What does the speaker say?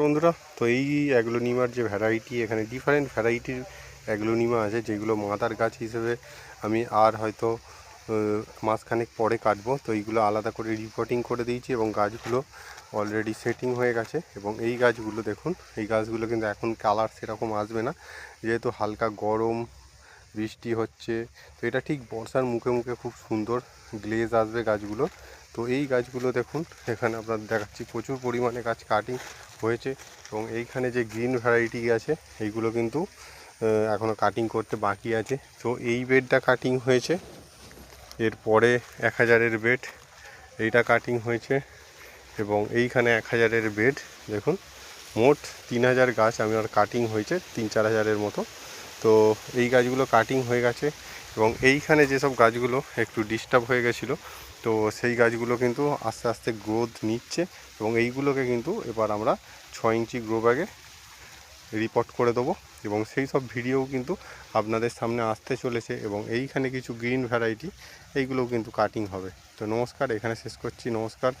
বন্ধুরা, তো এই অ্যাগ্লোনিমার যে ভ্যারাইটি, এখানে ডিফারেন্ট ভ্যারাইটির অ্যাগ্লোনিমা আছে, যেগুলো মাদার গাছ হিসেবে আমি আর হয়তো মাসখানেক পরে কাটবো। তো এইগুলো আলাদা করে রিপোর্টিং করে দিয়েছি এবং গাছগুলো অলরেডি সেটিং হয়ে গেছে। এবং এই গাছগুলো দেখুন, এই গাছগুলো কিন্তু এখন কালার সেরকম আসবে না, যেহেতু হালকা গরম বৃষ্টি হচ্ছে। তো এটা ঠিক বর্ষার মুখে মুখে খুব সুন্দর গ্লেজ আসবে গাছগুলো। তো এই গাছগুলো দেখুন, এখানে আপনাদের দেখাচ্ছি প্রচুর পরিমাণে গাছ কাটিং হয়েছে। এবং এইখানে যে গ্রিন ভ্যারাইটি আছে, এইগুলো কিন্তু এখনও কাটিং করতে বাকি আছে। তো এই বেডটা কাটিং হয়েছে, এরপরে 1000-এর বেড এইটা কাটিং হয়েছে, এবং এইখানে 1000-এর বেড দেখুন। মোট 3000 গাছ আমার কাটিং হয়েছে, 3-4 হাজারের মতো। তো এই গাছগুলো কাটিং হয়ে গেছে। এবং এইখানে যেসব গাছগুলো একটু ডিস্টার্ব হয়ে গেছিলো, তো সেই গাছগুলো কিন্তু আস্তে আস্তে গ্রোথ নিচ্ছে। এবং এইগুলোকে কিন্তু এবার আমরা 6 ইঞ্চি গ্রো ব্যাগে রিপোর্ট করে দেবো, এবং সেই সব ভিডিও কিন্তু আপনাদের সামনে আসতে চলেছে। এবং এইখানে কিছু গ্রিন ভ্যারাইটি, এইগুলোও কিন্তু কাটিং হবে। তো নমস্কার, এখানে শেষ করছি। নমস্কার।